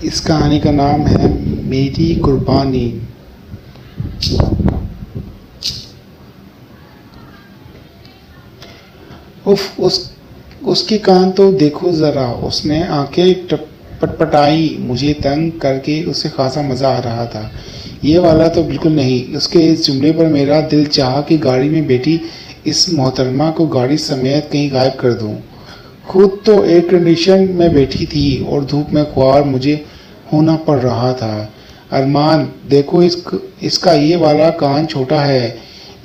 इस कहानी का नाम है मेरी कुर्बानी। उफ, उसके कान तो देखो जरा। उसने आंखें पटपटाई। मुझे तंग करके उसे खासा मजा आ रहा था। ये वाला तो बिल्कुल नहीं। उसके इस जुमले पर मेरा दिल चाहा कि गाड़ी में बैठी इस मोहतरमा को गाड़ी समेत कहीं गायब कर दूं। खुद तो एयर कंडीशन में बैठी थी और धूप में ख्वार मुझे होना पड़ रहा था। अरमान देखो, इसका ये वाला कान छोटा है।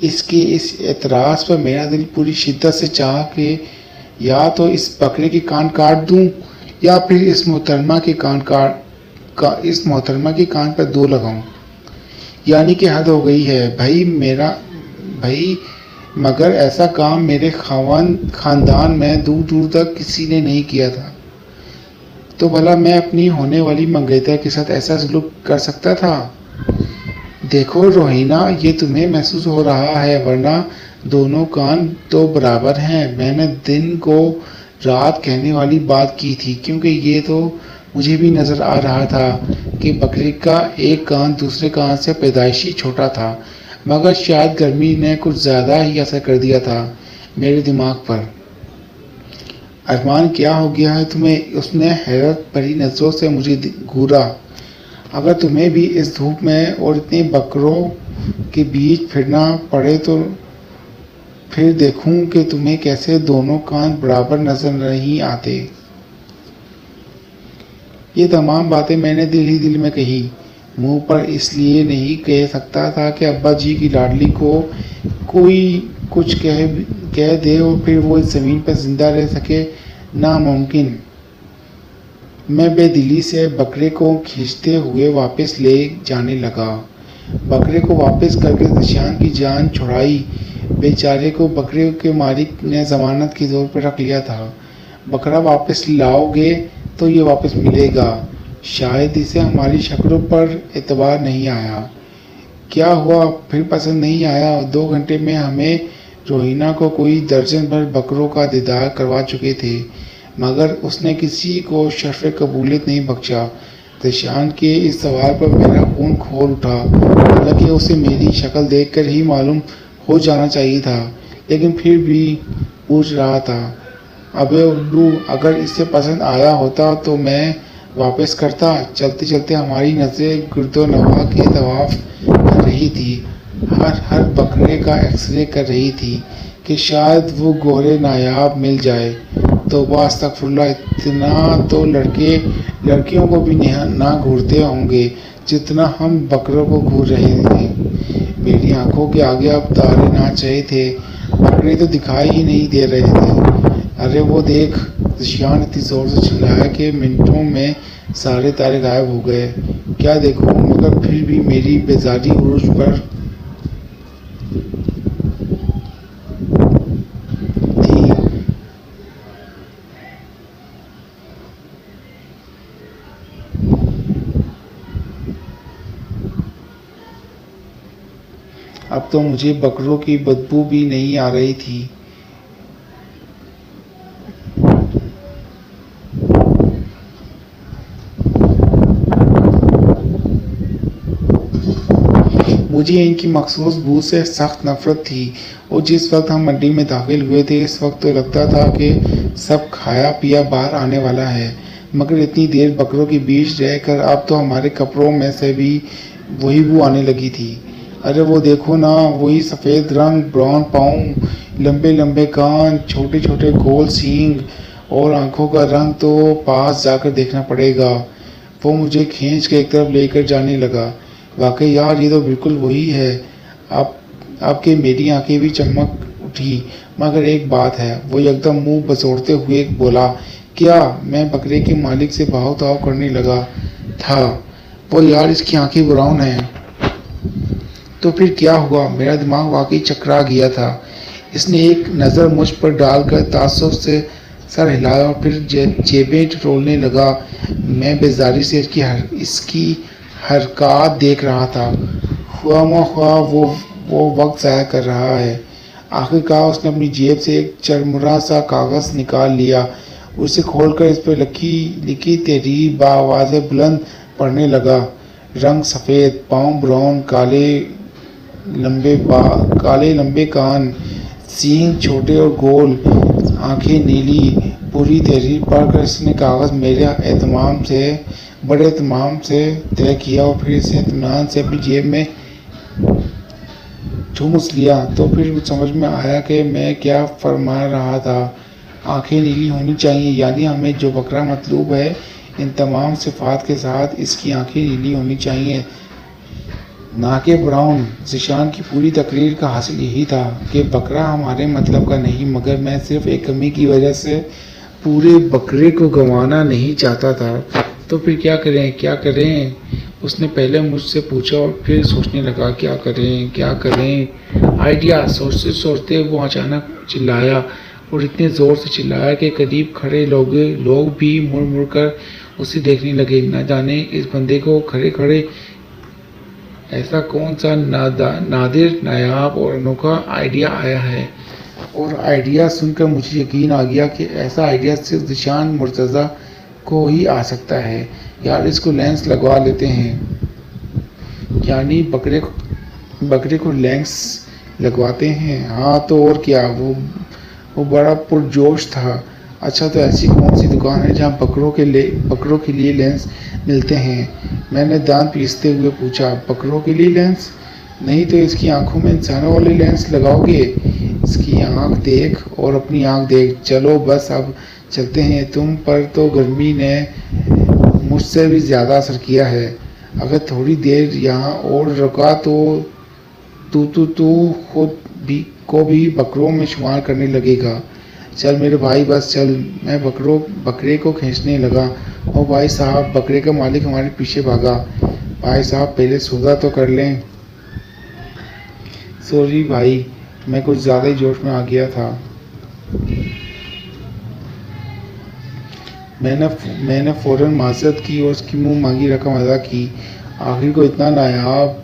इसके इस एतराज़ पर मेरा दिल पूरी शिद्दत से चाहा कि या तो इस बकरे के कान काट दूं या फिर इस मोहतरमा के कान पर दो लगाऊं। यानी कि हद हो गई है भाई, मगर ऐसा काम मेरे खानदान में दूर दूर तक किसी ने नहीं किया था। तो भला मैं अपनी होने वाली मंगेतर के साथ ऐसा सलूक कर सकता था? देखो रोहिना, ये तुम्हें महसूस हो रहा है, वरना दोनों कान तो बराबर हैं। मैंने दिन को रात कहने वाली बात की थी, क्योंकि ये तो मुझे भी नज़र आ रहा था कि बकरी का एक कान दूसरे कान से पैदाइशी छोटा था। मगर शायद गर्मी ने कुछ ज़्यादा ही असर कर दिया था मेरे दिमाग पर। अरमान, क्या हो गया है तुम्हें? उसने हैरत भरी नज़रों से मुझे घूरा। अगर तुम्हें भी इस धूप में और इतने बकरों के बीच फिरना पड़े तो फिर देखूं कि तुम्हें कैसे दोनों कान बराबर नजर नहीं आते। ये तमाम बातें मैंने दिल ही दिल में कही। मुंह पर इसलिए नहीं कह सकता था कि अब्बा जी की लाडली को कोई कुछ कह दे और फिर वो इस ज़मीन पर जिंदा रह सके, नामुमकिन। मैं बेदिली से बकरे को खींचते हुए वापस ले जाने लगा। बकरे को वापस करके ज़िशान की जान छुड़ाई। बेचारे को बकरे के मालिक ने ज़मानत के तौर पर रख लिया था। बकरा वापस लाओगे तो ये वापस मिलेगा। शायद इसे हमारी शक्लों पर एतबार नहीं आया। क्या हुआ, फिर पसंद नहीं आया? 2 घंटे में हमें रोहिना को कोई दर्जन भर बकरों का दीदार करवा चुके थे, मगर उसने किसी को शर्फ़ कबूलियत नहीं बख्शा। ज़िशान के इस सवाल पर मेरा खून खोल उठा। हालांकि उसे मेरी शक्ल देखकर ही मालूम हो जाना चाहिए था, लेकिन फिर भी पूछ रहा था। अबे उल्लू, अगर इसे पसंद आया होता तो मैं वापस करता। चलते चलते हमारी नज़रें गुर्दोनवा के तवाफ़ कर रही थी। हर बकरे का एक्सरे कर रही थी कि शायद वो गोरे नायाब मिल जाए। तो अस्तगफुरुल्लाह, इतना तो लड़कियों को भी ना घूरते होंगे जितना हम बकरों को घूर रहे थे। मेरी आंखों के आगे अब तारे नाच रहे थे। बकरे तो दिखाई ही नहीं दे रहे थे। अरे वो देख, ज़िशान इतनी ज़ोर से चिल्लाया कि मिनटों में सारे तारे गायब हो गए। क्या देखूं, मगर फिर भी मेरी बेजारी उरूज पर थी। अब तो मुझे बकरों की बदबू भी नहीं आ रही थी। मुझे इनकी मखसूस बू से सख्त नफरत थी, और जिस वक्त हम मंडी में दाखिल हुए थे इस वक्त तो लगता था कि सब खाया पिया बाहर आने वाला है। मगर इतनी देर बकरों के बीच रहकर अब तो हमारे कपड़ों में से भी वही बू आने लगी थी। अरे वो देखो ना, वही सफ़ेद रंग, ब्राउन पाँव, लंबे लंबे कान, छोटे छोटे गोल सींग और आंखों का रंग तो पास जाकर देखना पड़ेगा। वो मुझे खींच के एक तरफ लेकर जाने लगा। वाकई यार, ये तो बिल्कुल वही है। आपके मेरी आंखें भी चमक उठी। मगर एक बात है, वो एकदम मुंह बसोड़ते हुए बोला। क्या? मैं बकरे के मालिक से भाव ताव करने लगा था। वो यार, इसकी आंखें ब्राउन हैं। तो फिर क्या हुआ? मेरा दिमाग वाकई चकरा गया था। इसने एक नज़र मुझ पर डालकर तासुब से सर हिलाया और फिर जेबें टटोलने लगा। मैं बेजारी से इसकी हरकत देख रहा था। ख्वाह वो वक्त ज़ाया कर रहा है। आखिरकार उसने अपनी जेब से एक चरमुरा सा कागज़ निकाल लिया उसे खोलकर इस पर लिखी तहरीर बाआवाज़ बुलंद पढ़ने लगा। रंग सफ़ेद, पाँव ब्राउन, काले लंबे कान, सींग छोटे और गोल, आंखें नीली। पूरी तहरीर पढ़कर इसने कागज़ मेरे बड़े एहतमाम से तय किया और फिर इसे इत्मीनान से अपनी जेब में ठूंस लिया। तो फिर समझ में आया कि मैं क्या फरमा रहा था। आंखें नीली होनी चाहिए, यानी हमें जो बकरा मतलूब है इन तमाम सिफात के साथ इसकी आंखें नीली होनी चाहिए, ना कि ब्राउन। ज़ीशान की पूरी तकरीर का हासिल यही था कि बकरा हमारे मतलब का नहीं, मगर मैं सिर्फ एक कमी की वजह से पूरे बकरे को गंवाना नहीं चाहता था। तो फिर क्या करें? उसने पहले मुझसे पूछा और फिर सोचने लगा क्या करें। आइडिया सोचते सोचते वो अचानक चिल्लाया, और इतने ज़ोर से चिल्लाया कि करीब खड़े लोग भी मुड़ मुड़ कर उसे देखने लगे। न जाने इस बंदे को खड़े खड़े ऐसा कौन सा नादिर, नायाब और अनोखा आइडिया आया है। और आइडिया सुनकर मुझे यकीन आ गया कि ऐसा आइडिया सिर्फ ज़ीशान मुर्तज़ा को ही आ सकता है। यार, इसको लेंस लगवा लेते हैं, यानी बकरे को लेंस लगवाते हैं। हाँ तो और क्या, वो बड़ा पुरजोश था। अच्छा, तो ऐसी कौन सी दुकान है जहाँ बकरों के लिए लेंस मिलते हैं? मैंने दांत पीसते हुए पूछा। बकरों के लिए लेंस? नहीं तो इसकी आंखों में इंसानों वाले लेंस लगाओगे? इसकी आंख देख और अपनी आंख देख। चलो बस अब चलते हैं। तुम पर तो गर्मी ने मुझसे भी ज़्यादा असर किया है। अगर थोड़ी देर यहाँ और रुका तो तू खुद भी बकरों में शुमार करने लगेगा। चल मेरे भाई, बस चल। मैं बकरे को खींचने लगा और भाई साहब, बकरे का मालिक हमारे पीछे भागा। भाई साहब, पहले सौदा तो कर लें। सॉरी भाई, मैं कुछ ज़्यादा ही जोश में आ गया था। मैंने फ़ौरन माज़रत की और उसकी मुंह मांगी रकम अदा की। आखिर को इतना नायाब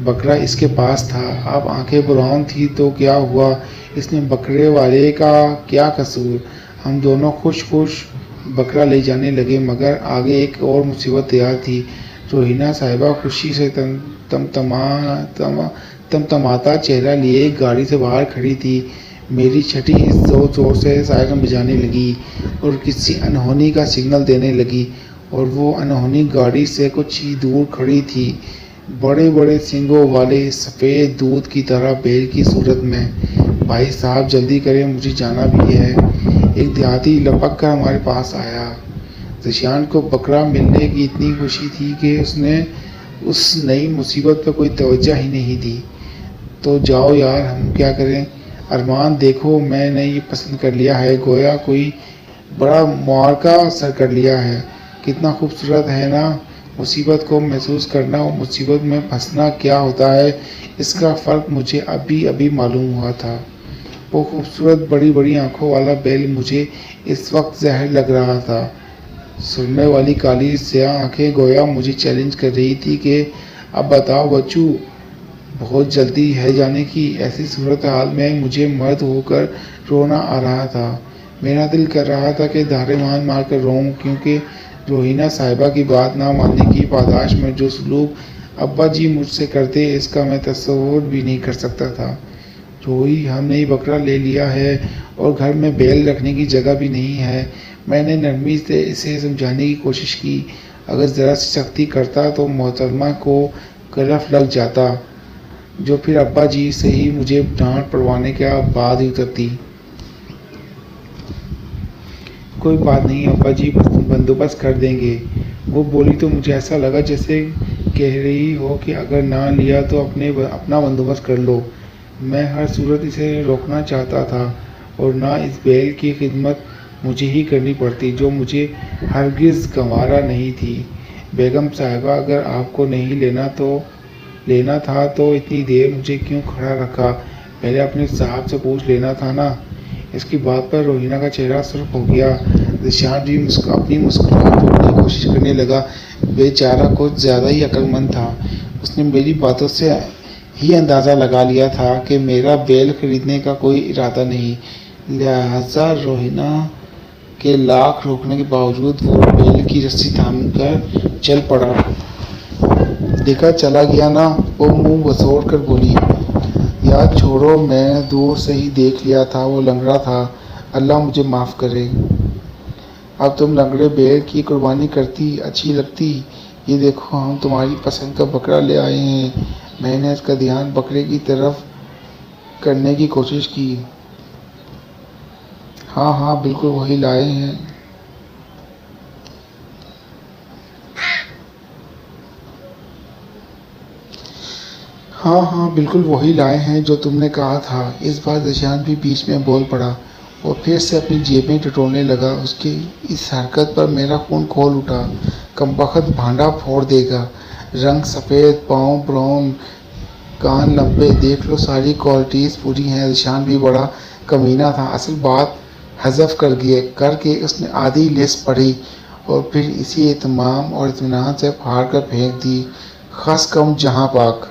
बकरा इसके पास था। अब आंखें ब्राउन थी तो क्या हुआ, इसमें बकरे वाले का क्या कसूर। हम दोनों खुश बकरा ले जाने लगे, मगर आगे एक और मुसीबत तैयार थी। रोहिना साहिबा खुशी से तमतमाता चेहरा लिए गाड़ी से बाहर खड़ी थी। मेरी छठी जोर से सायरन बजाने लगी और किसी अनहोनी का सिग्नल देने लगी, और वो अनहोनी गाड़ी से कुछ ही दूर खड़ी थी, बड़े बड़े सींगों वाले, सफ़ेद दूध की तरह बैल की सूरत में। भाई साहब जल्दी करें, मुझे जाना भी है। एक देहाती लपक कर हमारे पास आया। ज़ीशान को बकरा मिलने की इतनी खुशी थी कि उसने उस नई मुसीबत पर कोई तवज्जो ही नहीं दी। तो जाओ यार, हम क्या करें। अरमान देखो, मैंने ये पसंद कर लिया है, गोया कोई बड़ा मुआरका सर कर लिया है। कितना खूबसूरत है ना। मुसीबत को महसूस करना और मुसीबत में फंसना क्या होता है, इसका फ़र्क मुझे अभी मालूम हुआ था। वो खूबसूरत बड़ी बड़ी आंखों वाला बैल मुझे इस वक्त जहर लग रहा था। सुरमे वाली काली स्याह आंखें गोया मुझे चैलेंज कर रही थी कि अब बताओ बच्चू, बहुत जल्दी है जाने की। ऐसी सूरत हाल में मुझे मर्द होकर रोना आ रहा था। मेरा दिल कर रहा था कि धारे मार कर रोऊं, क्योंकि रोहिना साहिबा की बात ना मानने की पादाश में जो सलूक अब्बा जी मुझसे करते, इसका मैं तस्वुर भी नहीं कर सकता था। रोही, हमने ही बकरा ले लिया है और घर में बैल रखने की जगह भी नहीं है। मैंने नरमी से इसे समझाने की कोशिश की। अगर ज़रा सी सख्ती करता तो मोहतरमा को गलफ लग जाता, जो फिर अब्बा जी से ही मुझे डांट पड़वाने के बाद ही उतरती। कोई बात नहीं अब्बा जी, बंदोबस्त कर देंगे। वो बोली तो मुझे ऐसा लगा जैसे कह रही हो कि अगर ना लिया तो अपना बंदोबस्त कर लो। मैं हर सूरत इसे रोकना चाहता था, और ना इस बैल की खिदमत मुझे ही करनी पड़ती, जो मुझे हरगिज़ गंवारा नहीं थी। बेगम साहिबा, अगर आपको नहीं लेना था तो इतनी देर मुझे क्यों खड़ा रखा? पहले अपने साहब से पूछ लेना था ना। इसकी बात पर रोहिना का चेहरा सुर्ख हो गया। ज़ीशान भी अपनी मुस्कुराहट रोकने की कोशिश करने लगा। बेचारा कुछ ज़्यादा ही अक्लमंद था। उसने मेरी बातों से ही अंदाज़ा लगा लिया था कि मेरा बैल खरीदने का कोई इरादा नहीं। लिहाजा रोहिना के लाख रोकने के बावजूद वो बैल की रस्सी थामकर चल पड़ा। देखा चला गया ना, वो मुंह बसोड़ कर बोली। यार छोड़ो, मैं दूर से ही देख लिया था, वो लंगड़ा था, अल्लाह मुझे माफ़ करे। अब तुम लंगड़े बैल की कुर्बानी करती अच्छी लगती। ये देखो हम तुम्हारी पसंद का बकरा ले आए हैं। मैंने इसका ध्यान बकरे की तरफ करने की कोशिश की। हाँ हाँ बिल्कुल वही लाए हैं। हाँ हाँ बिल्कुल वही लाए हैं जो तुमने कहा था। इस बार दशान भी बीच में बोल पड़ा और फिर से अपनी जेबें टटोलने लगा। उसकी इस हरकत पर मेरा खून खोल उठा। कमबख्त भांडा फोड़ देगा। रंग सफ़ेद, पाँव ब्राउन, कान लंबे, देख लो सारी क्वालिटीज़ पूरी हैं। दशान भी बड़ा कमीना था। असल बात हज़फ करके उसने आधी लिस्ट पढ़ी और फिर इसी एहतमाम और इत्मीनान से फाड़ कर फेंक दी। खस कम जहाँ पाक।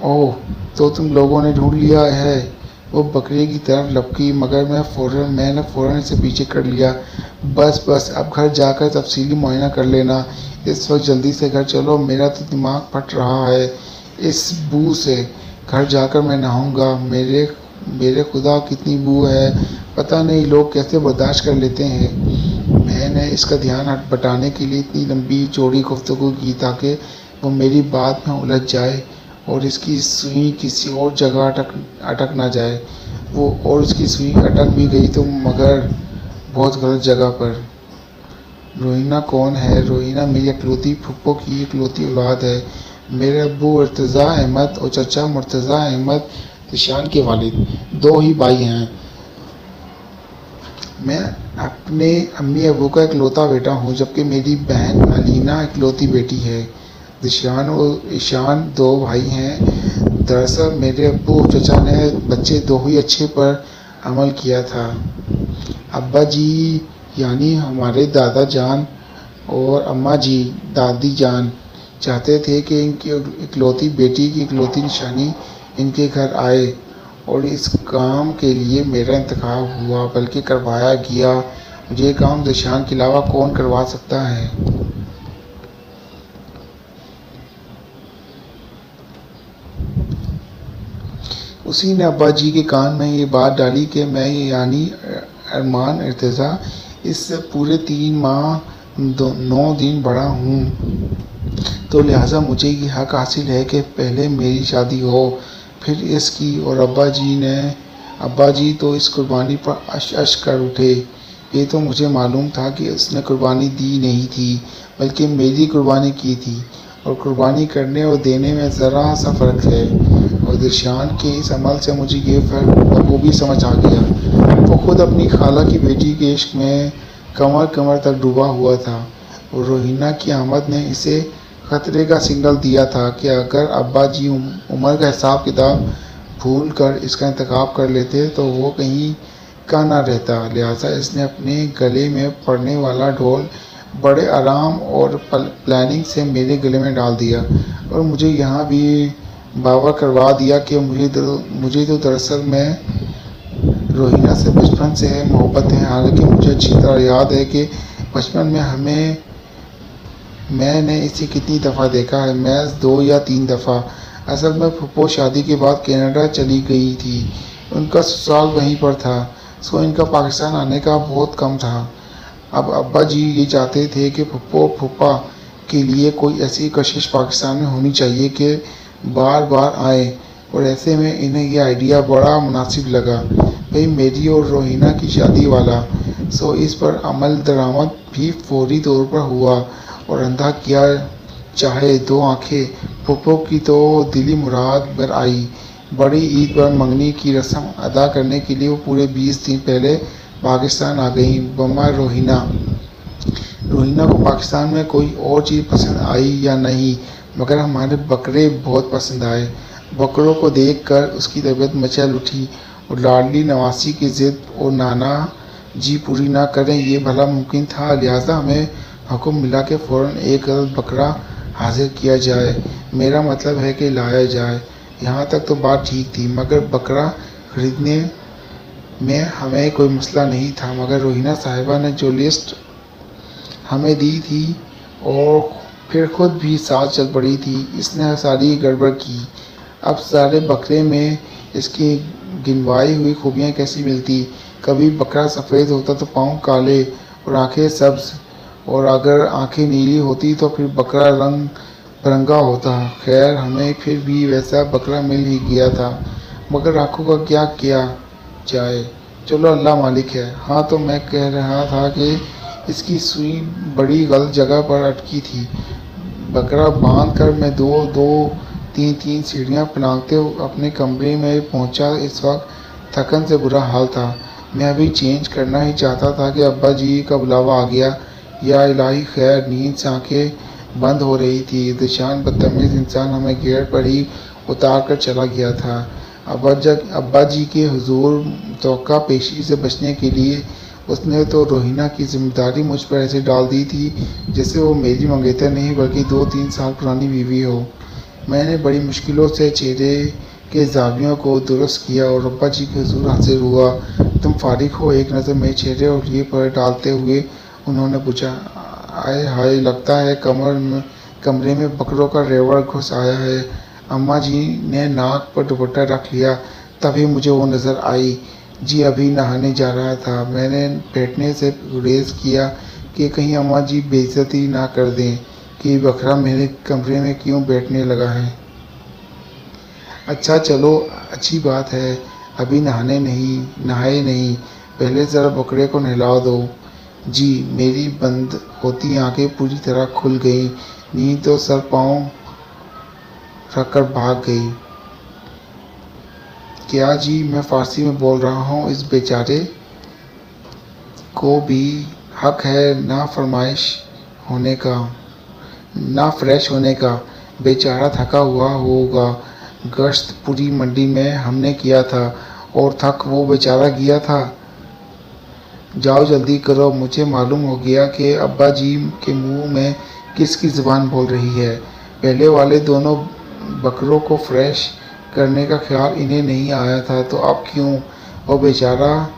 ओह, तो तुम लोगों ने ढूंढ लिया है। वो बकरी की तरफ लपकी, मगर मैंने फ़ौरन इसे पीछे कर लिया। बस बस, अब घर जाकर तफसीली मुआयना कर लेना। इस वक्त जल्दी से घर चलो, मेरा तो दिमाग फट रहा है इस बू से। घर जाकर मैं नहाऊंगा। मेरे खुदा कितनी बू है, पता नहीं लोग कैसे बर्दाश्त कर लेते हैं। मैंने इसका ध्यान बटाने के लिए इतनी लंबी चौड़ी गुफ्तगू की ताकि वो मेरी बात में उलझ जाए और इसकी सुई किसी और जगह अटक ना जाए। और उसकी सुई अटक भी गई तो मगर बहुत गलत जगह पर। रोहिना कौन है? रोहिना मेरी इकलौती फुप्पो की इकलौती औलाद है। मेरे अब्बू इर्तज़ा अहमद और चचा मुर्तज़ा अहमद ज़िशान के वालिद, दो ही भाई हैं। मैं अपने अम्मी अबू का इकलौता बेटा हूँ, जबकि मेरी बहन अलीना इकलौती बेटी है। ज़िशान और ईशान दो भाई हैं। दरअसल मेरे अब्बू और चचा ने बच्चे दो ही अच्छे पर अमल किया था। अब्बा जी यानी हमारे दादा जान और अम्मा जी दादी जान चाहते थे कि इनकी इकलौती बेटी की इकलौती निशानी इनके घर आए और इस काम के लिए मेरा इंतखाब हुआ, बल्कि करवाया गया। मुझे काम ज़िशान के अलावा कौन करवा सकता है? उसी ने अब्बा जी के कान में ये बात डाली कि मैं यानी अरमान इर्तज़ा इस पूरे 3 माह 9 दिन बड़ा हूँ, तो लिहाजा मुझे ये हक हासिल है कि पहले मेरी शादी हो फिर इसकी। और अब्बा जी तो इस कुर्बानी पर अश कर उठे। ये तो मुझे मालूम था कि उसने कुर्बानी दी नहीं थी, बल्कि मेरी कुर्बानी की थी, और कुर्बानी करने और देने में ज़रा सा फ़र्क है। और ज़िशान के इस अमल से मुझे ये फ़र्क बखूबी समझ आ गया। वो खुद अपनी खाला की बेटी के इश्क में कमर तक डूबा हुआ था और रोहिना की आमद ने इसे ख़तरे का सिग्नल दिया था कि अगर अब्बा जी उम्र का हिसाब किताब भूल कर इसका इंतखाब कर लेते तो वो कहीं का ना रहता। लिहाजा इसने अपने गले में पड़ने वाला ढोल बड़े आराम और प्लानिंग से मेरे गले में डाल दिया और मुझे यहाँ भी बावर करवा दिया कि मुझे तो दरअसल मैं रोहिना से बचपन से मोहब्बत है। हालांकि मुझे अच्छी तरह याद है कि बचपन में मैंने इसे कितनी दफ़ा देखा है, महज 2 या 3 दफ़ा। असल में फुप्पो शादी के बाद कनाडा चली गई थी, उनका ससुराल वहीं पर था, सो इनका पाकिस्तान आने का बहुत कम था। अब अब्बा जी ये चाहते थे कि फुप्पो फुप्पा के लिए कोई ऐसी कशिश पाकिस्तान में होनी चाहिए कि बार बार आए, और ऐसे में इन्हें यह आइडिया बड़ा मुनासिब लगा, भाई मेरी और रोहिना की शादी वाला। सो इस पर अमल दरामद भी फौरी तौर पर हुआ और अंधा किया चाहे 2 आँखें। फुप्पो की तो दिली मुराद पर आई। बड़ी ईद पर मंगनी की रस्म अदा करने के लिए वो पूरे 20 दिन पहले पाकिस्तान आ गई। बम्मा रोहिना को पाकिस्तान में कोई और चीज़ पसंद आई या नहीं, मगर हमारे बकरे बहुत पसंद आए। बकरों को देखकर उसकी तबीयत मचल उठी और लाडली नवासी की ज़िद और नाना जी पूरी ना करें ये भला मुमकिन था। लिहाजा हमें हुक्म मिला कि फ़ौरन एक गलत बकरा हाजिर किया जाए, मेरा मतलब है कि लाया जाए। यहाँ तक तो बात ठीक थी, मगर बकरा खरीदने मैं हमें कोई मसला नहीं था, मगर रोहिना साहिबा ने जो लिस्ट हमें दी थी और फिर खुद भी साथ चल पड़ी थी, इसने सारी गड़बड़ की। अब सारे बकरे में इसकी गिनवाई हुई खूबियाँ कैसी मिलती। कभी बकरा सफ़ेद होता तो पाँव काले और आंखें सब्ज, और अगर आंखें नीली होती तो फिर बकरा रंग बिरंगा होता। खैर, हमें फिर भी वैसा बकरा मिल ही गया था, मगर आंखों का क्या किया जाए, चलो अल्लाह मालिक है। हाँ, तो मैं कह रहा था कि इसकी सुई बड़ी गलत जगह पर अटकी थी। बकरा बांध कर मैं दो दो तीन तीन सीढ़ियाँ पलांगते अपने कमरे में पहुंचा। इस वक्त थकन से बुरा हाल था। मैं अभी चेंज करना ही चाहता था कि अब्बा जी का बुलावा आ गया। या इलाही खैर, नींद से आंखें बंद हो रही थी। दिशान बदतमीज़ इंसान हमें गेट पर ही उतार कर चला गया था। अब्बा जी के हुजूर तवक्का पेशी से बचने के लिए उसने तो रोहिना की जिम्मेदारी मुझ पर ऐसे डाल दी थी जैसे वो मेरी मंगेतर नहीं बल्कि 2-3 साल पुरानी बीवी हो। मैंने बड़ी मुश्किलों से चेहरे के जावियों को दुरुस्त किया और अब्बा जी के हुजूर हाजिर हुआ। तुम फारिग हो? एक नज़र मेरे चेहरे और लिए पर डालते हुए उन्होंने पूछा। आए हाय, लगता है कमरे में बकरों का रेवड़ घुस आया है। अम्मा जी ने नाक पर दुपट्टा रख लिया, तभी मुझे वो नज़र आई। जी अभी नहाने जा रहा था। मैंने बैठने से गुरेज किया कि कहीं अम्मा जी बेइज्जती ना कर दें कि बकरा मेरे कमरे में क्यों बैठने लगा है। अच्छा चलो, अच्छी बात है, अभी नहाए नहीं, पहले ज़रा बकरे को नहला दो। जी। मेरी बंद होती आंखें पूरी तरह खुल गईं। नींद तो सर पाँव रखकर भाग गई। क्या जी, मैं फ़ारसी में बोल रहा हूँ। इस बेचारे को भी हक है ना फ्रेश होने का। बेचारा थका हुआ होगा। गश्त पूरी मंडी में हमने किया था और थक वो बेचारा गया था। जाओ जल्दी करो, मुझे मालूम हो गया कि अब्बा जी के मुंह में किसकी ज़ुबान बोल रही है। पहले वाले दोनों बकरों को फ्रेश करने का ख्याल इन्हें नहीं आया था, तो अब क्यों? वो बेचारा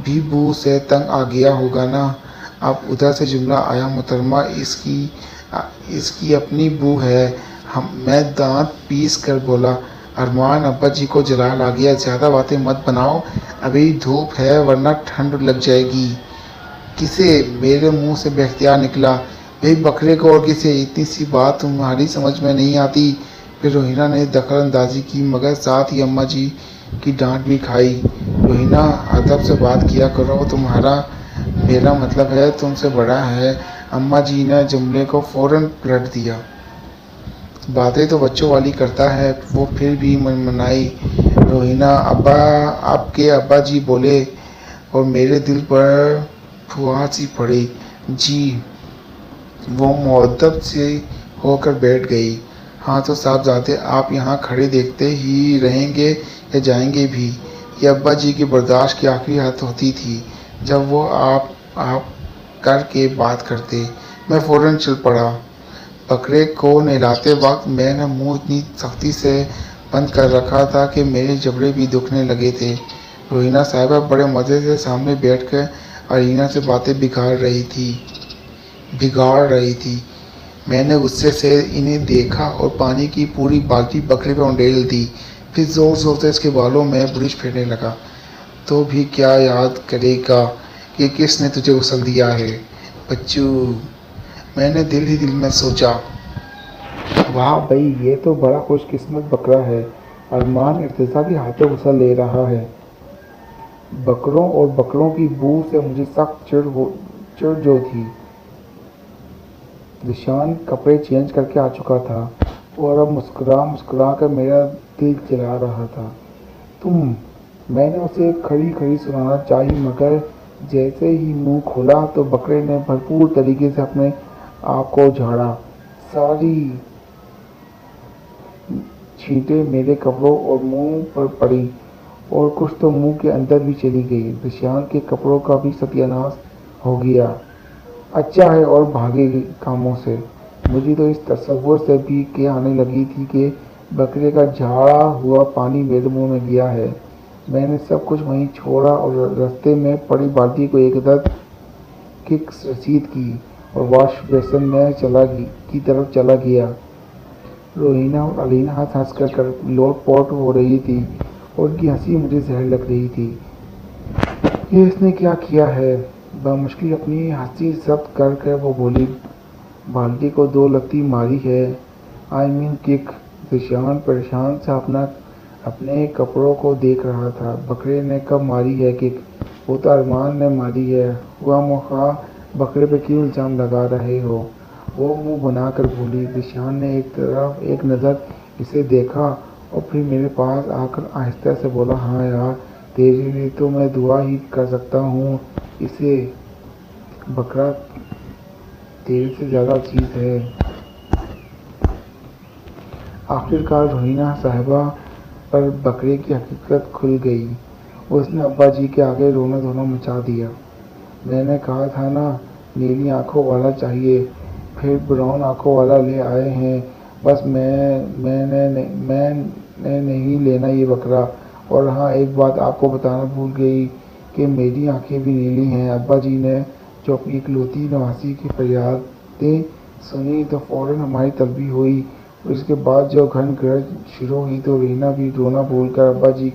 भी बू से तंग आ गया होगा ना। अब उधर से जुमला आया, मोहतरमा इसकी अपनी बू है। मैं दांत पीस कर बोला, अरमान अब्बा जी को जलाल आ गया, ज़्यादा बातें मत बनाओ, अभी धूप है वरना ठंड लग जाएगी। किसे? मेरे मुंह से बेख्तियार निकला, भाई बकरे को और किसे? इतनी सी बात तुम्हारी समझ में नहीं आती। फिर रोहिना ने दखल अंदाजी की, मगर साथ ही अम्मा जी की डांट भी खाई। रोहिना, अदब से बात किया करो, तुम्हारा मेरा मतलब है तुमसे बड़ा है। अम्मा जी ने जुमले को फौरन पलट दिया। बातें तो बच्चों वाली करता है वो, फिर भी मनमनाई। रोहिना, आपके अब्बा जी बोले और मेरे दिल पर फुहार सी पड़ी। जी। वो मुअद्दब से होकर बैठ गई। हाँ तो साहबजादे, आप यहाँ खड़े देखते ही रहेंगे या जाएंगे भी? ये अब्बा जी की बर्दाश्त की आखिरी हद होती थी जब वो आप करके बात करते। मैं फ़ौरन चल पड़ा। बकरे को नहलाते वक्त मैंने मुंह इतनी सख्ती से बंद कर रखा था कि मेरे जबड़े भी दुखने लगे थे। रोहिना साहिबा बड़े मज़े से सामने बैठकर अरीना से बातें बिगाड़ रही थी। मैंने गुस्से से इन्हें देखा और पानी की पूरी बाल्टी बकरे पर उंडेल दी। फिर ज़ोर ज़ोर से इसके बालों में ब्रश फेरने लगा। तो भी क्या याद करेगा कि किसने तुझे गुस्ल दिया है बच्चू? मैंने दिल ही दिल में सोचा। वाह भाई, ये तो बड़ा खुशकिस्मत बकरा है। अरमान इर्तिज़ा के हाथों गुस्सा ले रहा है। बकरों और बकरों की बू से मुझे सख्त चिढ़ जो थी। निशान कपड़े चेंज करके आ चुका था और अब मुस्कुरा कर मेरा दिल जला रहा था। तुम? मैंने उसे खड़ी सुनाना चाही, मगर जैसे ही मुंह खोला तो बकरे ने भरपूर तरीके से अपने आप को झाड़ा। सारी छींटें मेरे कपड़ों और मुंह पर पड़ी और कुछ तो मुंह के अंदर भी चली गई। निशान के कपड़ों का भी सत्यानाश हो गया। अच्छा है और भागे कामों से। मुझे तो इस तसव्वुर से भी के आने लगी थी कि बकरे का झाड़ा हुआ पानी मेरे मुंह में गया है। मैंने सब कुछ वहीं छोड़ा और रास्ते में पड़ी बाल्टी को एकदम किक रसीद की और वॉश बेसिन में की तरफ चला गया। रोहिना और अलीना हंस हंस कर लोटपोट हो रही थी और उनकी हंसी मुझे जहर लग रही थी। ये इसने क्या किया है? बमुश्किल अपनी हंसी जब्त कर कर वो बोली, बाल्टी को 2 लत्ती मारी है। I mean kick. जिशान परेशान से अपने कपड़ों को देख रहा था। बकरे ने कब मारी है किक? वो तो अरमान ने मारी है। हुआ मोखा बकरे पे क्यों इल्ज़ाम लगा रहे हो? वो मुंह बनाकर बोली। जिशान ने एक नज़र इसे देखा और फिर मेरे पास आकर आहिस्ता से बोला, हाँ यार, तेरे लिए तो मैं दुआ ही कर सकता हूँ। इसे बकरा तेरे से ज़्यादा चीज़ है। आखिरकार रोहिना साहिबा पर बकरे की हकीकत खुल गई। उसने अब्बा जी के आगे रोना धोना मचा दिया। मैंने कहा था ना, नीली आंखों वाला चाहिए, फिर ब्राउन आंखों वाला ले आए हैं। बस मैंने नहीं लेना ये बकरा। और हाँ, एक बात आपको बताना भूल गई कि मेरी आंखें भी नीली हैं। अब्बा जी ने जो अपनी इकलौती नवासी की फरियादें सुनी तो फौरन हमारी तलबी हुई। और इसके बाद जो घन गरज शुरू हुई तो रीना भी रोना भूलकर अब्बा जी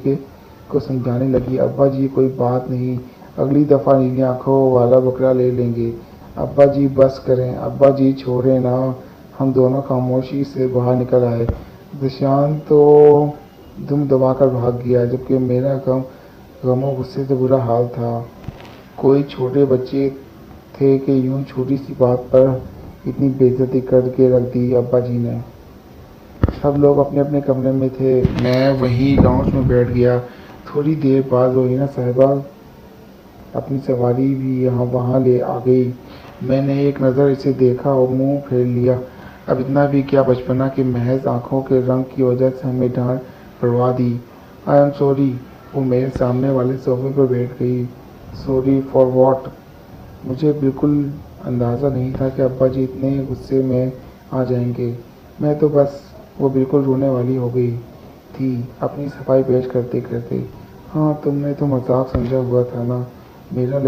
को समझाने लगी, अब्बा जी कोई बात नहीं, अगली दफ़ा नीली आंखों वाला बकरा ले लेंगे। अब्बा जी बस करें, अब्बा जी छोड़े ना। हम दोनों खामोशी से बाहर निकल आए। जिशान तो दुम दबाकर भाग गया, जबकि मेरा गमों गुस्से से बुरा हाल था। कोई छोटे बच्चे थे कि यूं छोटी सी बात पर इतनी बेइज्जती करके रख दी अब्बा जी ने। सब लोग अपने अपने कमरे में थे। मैं वहीं लॉन्च में बैठ गया। थोड़ी देर बाद रोहिना साहिबा अपनी सवारी भी यहाँ वहाँ ले आ गई। मैंने एक नज़र इसे देखा और मुंह फेर लिया। अब इतना भी क्या बचपना के महज आंखों के रंग की वजह से हमें डांट पड़वा दी। I am sorry. वो मेरे सामने वाले सोफे पर बैठ गई। Sorry for what? मुझे बिल्कुल अंदाज़ा नहीं था कि अब्बा जी इतने गुस्से में आ जाएंगे। मैं तो बस वो बिल्कुल रोने वाली हो गई थी अपनी सफाई पेश करते करते। हाँ, तुमने तो मजाक समझा हुआ था ना। मेरा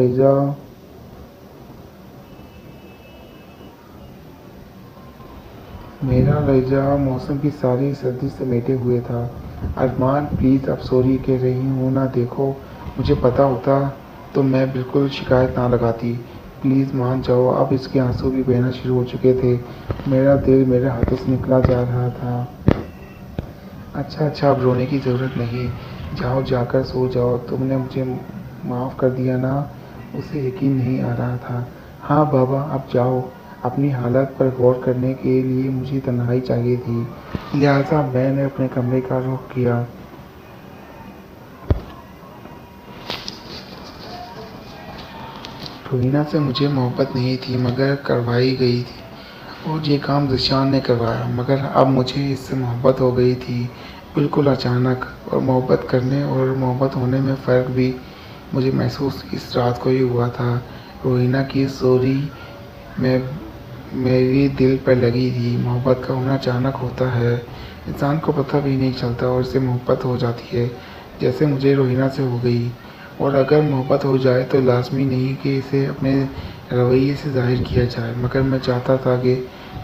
लहजा मौसम की सारी सर्दी समेटे हुए था। अरमान प्लीज़, अब सॉरी कह रही हूँ ना, देखो मुझे पता होता तो मैं बिल्कुल शिकायत ना लगाती। प्लीज़ मान जाओ। अब इसके आंसू भी बहना शुरू हो चुके थे। मेरा दिल मेरे हाथों से निकला जा रहा था। अच्छा, अब रोने की ज़रूरत नहीं। जाओ, जाकर सो जाओ। तुमने मुझे माफ़ कर दिया ना? उसे यकीन नहीं आ रहा था। हाँ बाबा, अब जाओ। अपनी हालत पर गौर करने के लिए मुझे तन्हाई चाहिए थी, लिहाजा मैंने अपने कमरे का रुख किया। रोहिना से मुझे मोहब्बत नहीं थी, मगर करवाई गई थी। और ये काम जिशान ने करवाया, मगर अब मुझे इससे मोहब्बत हो गई थी, बिल्कुल अचानक। और मोहब्बत करने और मोहब्बत होने में फ़र्क भी मुझे महसूस इस रात को ही हुआ था। रोहिना की सॉरी में मेरी दिल पर लगी थी। मोहब्बत का होना अचानक होता है, इंसान को पता भी नहीं चलता और इससे मोहब्बत हो जाती है, जैसे मुझे रोहिना से हो गई। और अगर मोहब्बत हो जाए तो लाजमी नहीं कि इसे अपने रवैये से ज़ाहिर किया जाए, मगर मैं चाहता था कि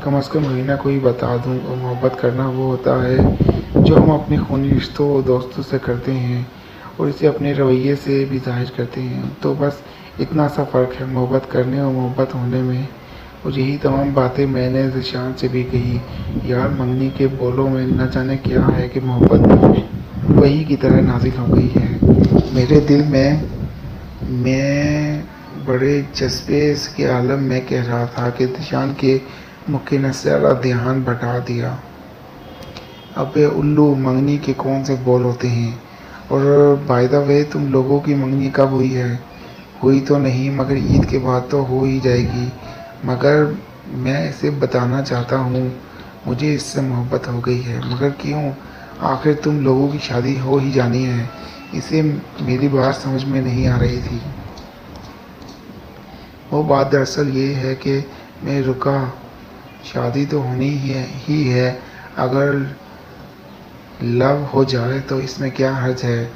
कम से कम रोहिना को ही बता दूं। और मोहब्बत करना वो होता है जो हम अपने खूनी रिश्तों और दोस्तों से करते हैं, और इसे अपने रवैये से भी ज़ाहिर करते हैं। तो बस इतना सा फ़र्क है मोहब्बत करने और मोहब्बत होने में। और यही तमाम बातें मैंने जिशान से भी कही। यार, मंगनी के बोलों में न जाने क्या है कि मोहब्बत वही की तरह नाजिल हो गई है मेरे दिल में। मैं बड़े जज्बे के आलम में कह रहा था कि जिशान के मुक्के ने सारा ध्यान भटा दिया। अबे उल्लू, मंगनी के कौन से बोल होते हैं? और बाय द वे, तुम लोगों की मंगनी कब हुई है? हुई तो नहीं, मगर ईद के बाद तो हो ही जाएगी। मगर मैं इसे बताना चाहता हूँ, मुझे इससे मोहब्बत हो गई है। मगर क्यों? आखिर तुम लोगों की शादी हो ही जानी है। इसे मेरी बात समझ में नहीं आ रही थी। वो बात दरअसल ये है कि मैं रुका। शादी तो होनी ही है। अगर लव हो जाए तो इसमें क्या हर्ज है?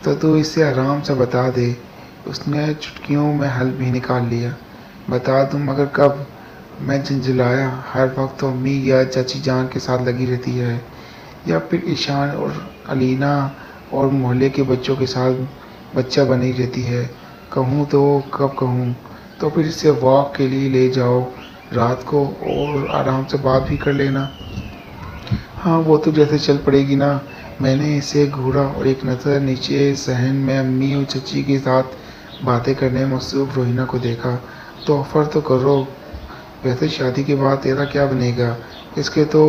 तो तू इसे आराम से बता दे। उसने चुटकियों में हल भी निकाल लिया। बता दूँ मगर कब? मैं झंझलाया। हर वक्त तो अम्मी या चाची जान के साथ लगी रहती है, या फिर ईशान और अलीना और मोहल्ले के बच्चों के साथ बच्चा बनी रहती है। कहूँ तो कब कहूँ? तो फिर इसे वॉक के लिए ले जाओ रात को और आराम से बात भी कर लेना। हाँ वो तो जैसे चल पड़ेगी ना। मैंने इसे घूरा और एक नज़र नीचे सहन में अम्मी और चची के साथ बातें करने में मसरूफ़ रोहिना को देखा। तो ऑफ़र तो करो। वैसे शादी के बाद तेरा क्या बनेगा? इसके तो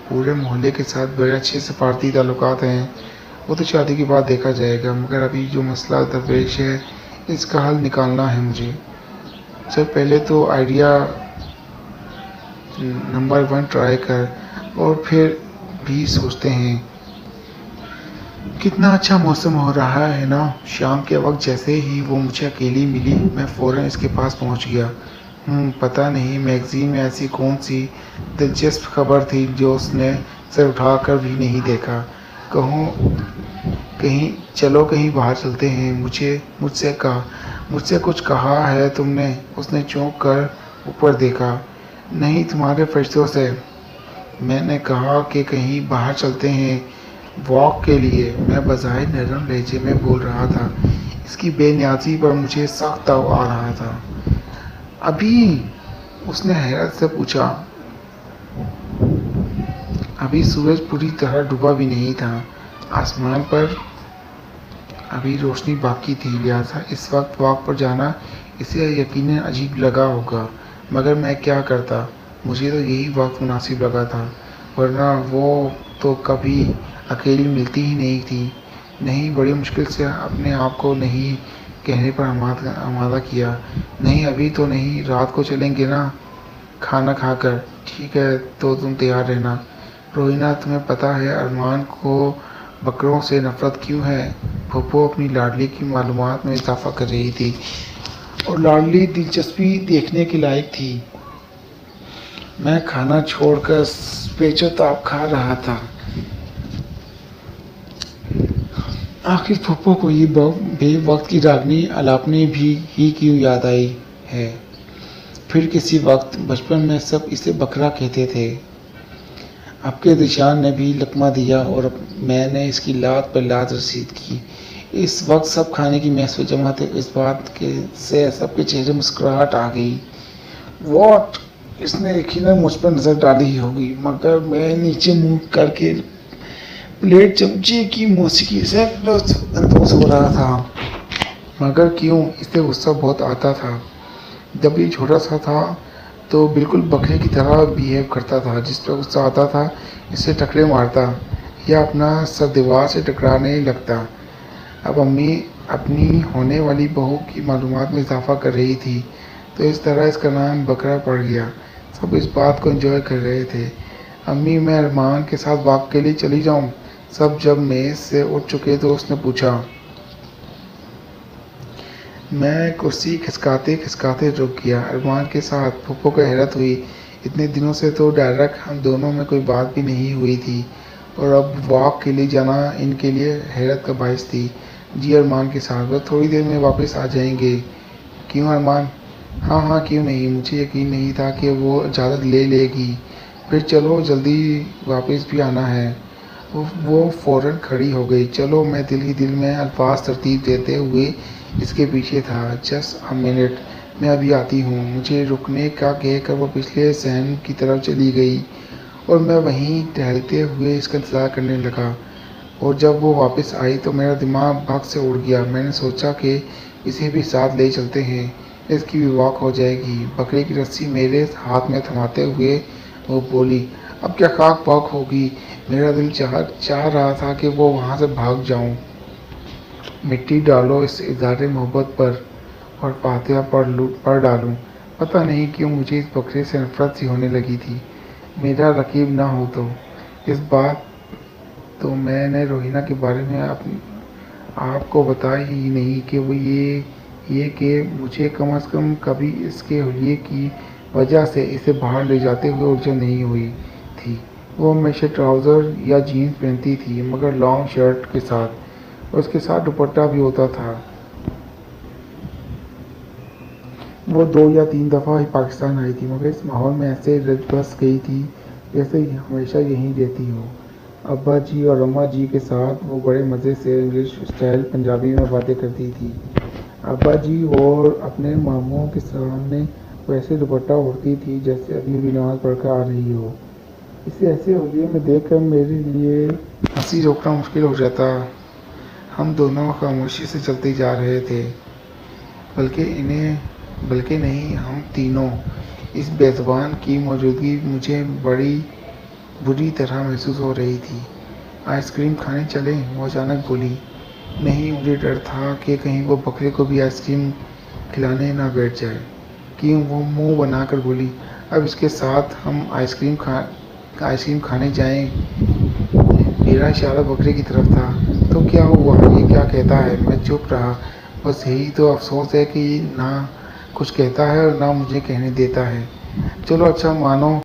पूरे मोहल्ले के साथ बड़े अच्छे सफारती ताल्लुकात हैं। वो तो शादी के बाद देखा जाएगा, मगर अभी जो मसला दरपेश है इसका हल निकालना है मुझे। चल पहले तो आइडिया नंबर 1 ट्राई कर और फिर भी सोचते हैं। कितना अच्छा मौसम हो रहा है ना। शाम के वक्त जैसे ही वो मुझे अकेली मिली मैं फ़ौरन इसके पास पहुंच गया। पता नहीं मैगज़ीन में ऐसी कौन सी दिलचस्प खबर थी जो उसने सर उठाकर भी नहीं देखा। कहूँ कहीं चलो कहीं बाहर चलते हैं। मुझसे कुछ कहा है तुमने? उसने चौंक कर ऊपर देखा। नहीं, तुम्हारे फरिश्तों से। मैंने कहा कि कहीं बाहर चलते हैं वॉक के लिए। मैं बज़ाहिर नरम लहजे में बोल रहा था। इसकी बेनियाज़ी पर मुझे सख्त ताव आ रहा था। अभी? उसने हैरत से पूछा। अभी सूरज पूरी तरह डूबा भी नहीं था। आसमान पर अभी रोशनी बाकी थी, लिहाजा इस वक्त वॉक पर जाना इसे यकीनन अजीब लगा होगा, मगर मैं क्या करता। मुझे तो यही वक्त मुनासिब लगा था, वरना वो तो कभी अकेली मिलती ही नहीं थी। नहीं, बड़ी मुश्किल से अपने आप को नहीं कहने पर आमादा किया। नहीं अभी तो नहीं, रात को चलेंगे ना खाना खाकर। ठीक है तो तुम तैयार रहना। रोहिना, तुम्हें पता है अरमान को बकरों से नफरत क्यों है? फूफो अपनी लाडली की मालूमात में इजाफा कर रही थी और लाडली दिलचस्पी देखने के लायक थी। मैं खाना छोड़कर बेचैताब खा रहा था। आखिर फूफो को ये बेवक्त की रागनी अलापनी भी ही क्यों याद आई है। फिर किसी वक्त बचपन में सब इसे बकरा कहते थे। आपके दिशान ने भी लकमा दिया और मैंने इसकी लात पर लात रसीद की। इस वक्त सब खाने की मेज़ पर जमा थे। इस बात के से सबके चेहरे मुस्कुराहट आ गई। वॉट? इसने यकीनन मुझ पर नज़र डाली होगी, मगर मैं नीचे मुंह करके प्लेट चमचे की मौसीकी से लुत्फ़ हो रहा था। मगर क्यों? इसे गुस्सा बहुत आता था। जब ये छोटा सा था तो बिल्कुल बकरे की तरह बिहेव करता था। जिस पर गुस्सा आता था इसे टकरे मारता या अपना सर दीवार से टकराने लगता। अब अम्मी अपनी होने वाली बहू की मालूमात में इजाफा कर रही थी, तो इस तरह इसका नाम बकरा पड़ गया। सब इस बात को एंजॉय कर रहे थे। अम्मी, मैं अरमान के साथ वॉक के लिए चली जाऊं? सब जब मेज़ से उठ चुके तो उसने पूछा। मैं कुर्सी खिसकाते खिसकाते रुक गया। अरमान के साथ? फूफो को हैरत हुई। इतने दिनों से तो डायरेक्ट हम दोनों में कोई बात भी नहीं हुई थी, और अब वॉक के लिए जाना इनके लिए हैरत का बायस थी। जी अरमान के साथ, बस थोड़ी देर में वापस आ जाएंगे। क्यों अरमान? हाँ हाँ क्यों नहीं। मुझे यकीन नहीं था कि वो इजाज़त ले लेगी। फिर चलो, जल्दी वापस भी आना है। वो फ़ौरन खड़ी हो गई। चलो, मैं दिल ही दिल में अल्फाज तरतीब देते हुए इसके पीछे था। जस्ट अ मिनट, मैं अभी आती हूँ। मुझे रुकने का कहकर वो पिछले सहन की तरफ चली गई और मैं वहीं टहलते हुए इसका इंतज़ार करने लगा। और जब वो वापस आई तो मेरा दिमाग भग से उड़ गया। मैंने सोचा कि इसे भी साथ ले चलते हैं, इसकी भी वॉक हो जाएगी। बकरी की रस्सी मेरे हाथ में थमाते हुए वो बोली, अब क्या खाक वॉक होगी। मेरा दिल चाह रहा था कि वो वहाँ से भाग जाऊँ। मिट्टी डालो इस इज़हार मोहब्बत पर और फातिहा पढ़ डालूं। पता नहीं क्यों मुझे इस बकरे से नफरत सी होने लगी थी। मेरा रकीब ना हो तो। इस बात तो मैंने रोहिना के बारे में आपको बताया ही नहीं कि वो ये कि मुझे कम से कम कभी इसके हुलिये की वजह से इसे बाहर ले जाते हुए उलझन नहीं हुई थी। वो हमेशा ट्राउज़र या जीन्स पहनती थी, मगर लॉन्ग शर्ट के साथ। और उसके साथ दुपट्टा भी होता था। वो 2 या 3 दफ़ा ही पाकिस्तान आई थी, मगर इस माहौल में ऐसे बस गई थी जैसे हमेशा यहीं रहती हो। अब्बा जी और अम्मा जी के साथ वो बड़े मज़े से इंग्लिश स्टाइल पंजाबी में बातें करती थी। अब्बा जी और अपने मामों के सामने वैसे दुपट्टा ओढ़ती थी जैसे अभी भी नमाज़ पढ़कर आ रही हो। इसे ऐसे हुलिये में देखकर मेरे लिए हंसी रोकना मुश्किल हो जाता। हम दोनों खामोशी से चलते जा रहे थे, बल्कि नहीं, हम तीनों। इस बेज़ुबान की मौजूदगी मुझे बड़ी बुरी तरह महसूस हो रही थी। आइसक्रीम खाने चलें? वो अचानक बोली। नहीं, मुझे डर था कि कहीं वो बकरे को भी आइसक्रीम खिलाने ना बैठ जाए। क्यों? वो मुंह बनाकर बोली। अब इसके साथ हम आइसक्रीम खाने जाएं। मेरा इशारा बकरे की तरफ था। तो क्या हुआ? ये क्या कहता है? मैं चुप रहा। बस यही तो अफसोस है कि ना कुछ कहता है और ना मुझे कहने देता है। चलो अच्छा मानो